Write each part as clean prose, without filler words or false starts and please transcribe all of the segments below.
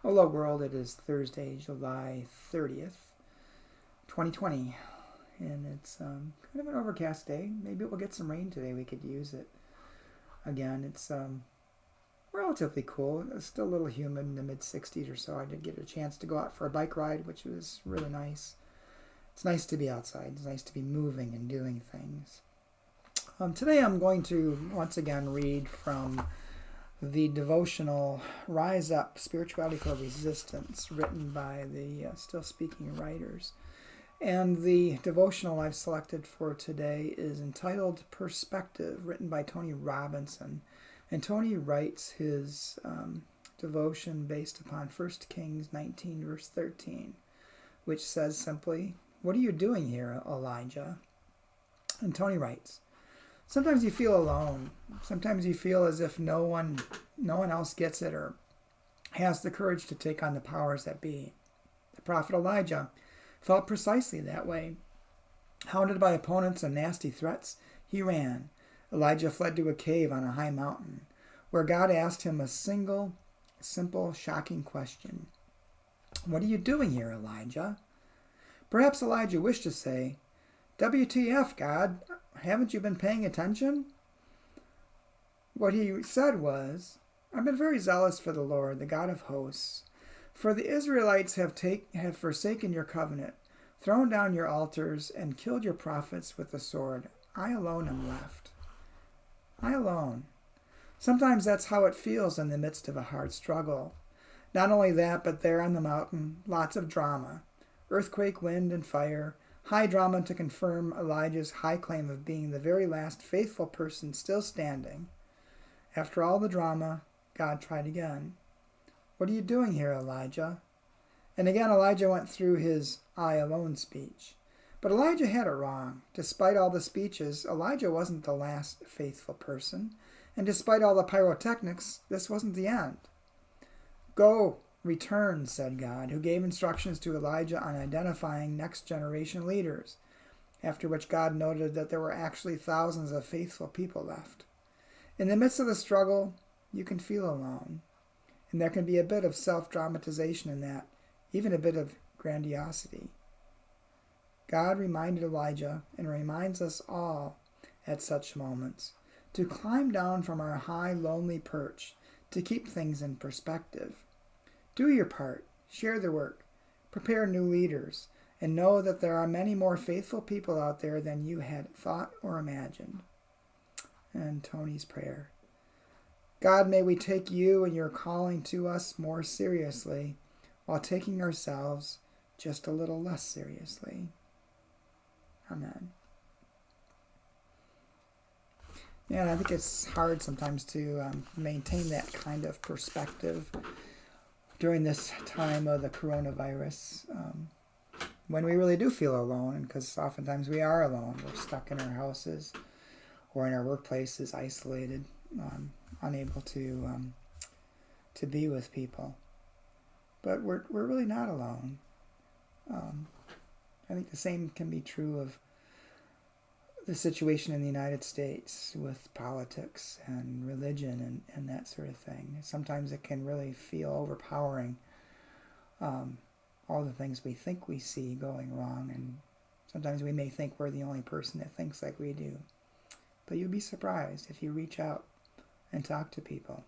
Hello world, it is Thursday, July 30th, 2020, and it's kind of an overcast day. Maybe we'll get some rain today, we could use it. Again, it's relatively cool. It's still a little humid in the mid-60s or so. I did get a chance to go out for a bike ride, which was really nice. It's nice to be outside. It's nice to be moving and doing things. Today I'm going to once again read from the devotional Rise Up, Spirituality for Resistance, written by the Stillspeaking Writers. And the devotional I've selected for today is entitled Perspective, written by Tony Robinson. And Tony writes his devotion based upon 1 Kings 19, verse 13, which says simply, "What are you doing here, Elijah?" And Tony writes, "Sometimes you feel alone. Sometimes you feel as if no one else gets it or has the courage to take on the powers that be. The prophet Elijah felt precisely that way. Hounded by opponents and nasty threats, he ran. Elijah fled to a cave on a high mountain, where God asked him a single, simple, shocking question. 'What are you doing here, Elijah?' Perhaps Elijah wished to say, 'WTF, God, haven't you been paying attention?' What he said was, 'I've been very zealous for the Lord, the God of hosts. For the Israelites have forsaken your covenant, thrown down your altars, and killed your prophets with the sword. I alone am left.' I alone. Sometimes that's how it feels in the midst of a hard struggle. Not only that, but there on the mountain, lots of drama. Earthquake, wind, and fire. High drama to confirm Elijah's high claim of being the very last faithful person still standing. After all the drama, God tried again. 'What are you doing here, Elijah?' And again Elijah went through his 'I alone' speech. But Elijah had it wrong. Despite all the speeches, Elijah wasn't the last faithful person. And despite all the pyrotechnics, this wasn't the end. 'Go, return,' said God, who gave instructions to Elijah on identifying next generation leaders, after which God noted that there were actually thousands of faithful people left. In the midst of the struggle, you can feel alone, and there can be a bit of self-dramatization in that, even a bit of grandiosity. God reminded Elijah, and reminds us all at such moments, to climb down from our high, lonely perch, to keep things in perspective. Do your part, share the work, prepare new leaders, and know that there are many more faithful people out there than you had thought or imagined." And Tony's prayer. God, may we take you and your calling to us more seriously, while taking ourselves just a little less seriously. Amen. Yeah, I think it's hard sometimes to maintain that kind of perspective during this time of the coronavirus, when we really do feel alone, because oftentimes we are alone. We're stuck in our houses or in our workplaces, isolated, unable to be with people. But we're really not alone. I think the same can be true of the situation in the United States with politics and religion and that sort of thing. Sometimes it can really feel overpowering, all the things we think we see going wrong, and sometimes we may think we're the only person that thinks like we do. But you'll be surprised if you reach out and talk to people.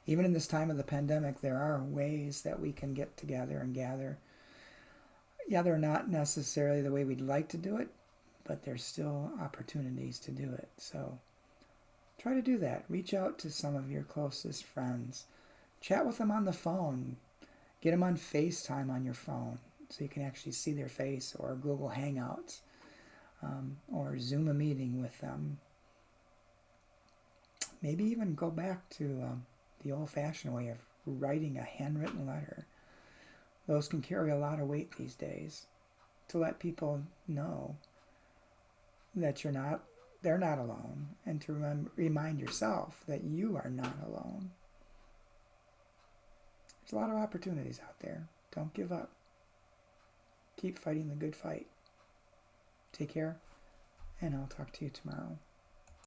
Even in this time of the pandemic, there are ways that we can get together and gather. Yeah, they're not necessarily the way we'd like to do it, but there's still opportunities to do it. So try to do that. Reach out to some of your closest friends. Chat with them on the phone. Get them on FaceTime on your phone so you can actually see their face, or Google Hangouts, or Zoom a meeting with them. Maybe even go back to the old-fashioned way of writing a handwritten letter. Those can carry a lot of weight these days, to let people know that they're not alone, and to remind yourself that you are not alone. There's a lot of opportunities out there. Don't give up. Keep fighting the good fight. Take care, and I'll talk to you tomorrow.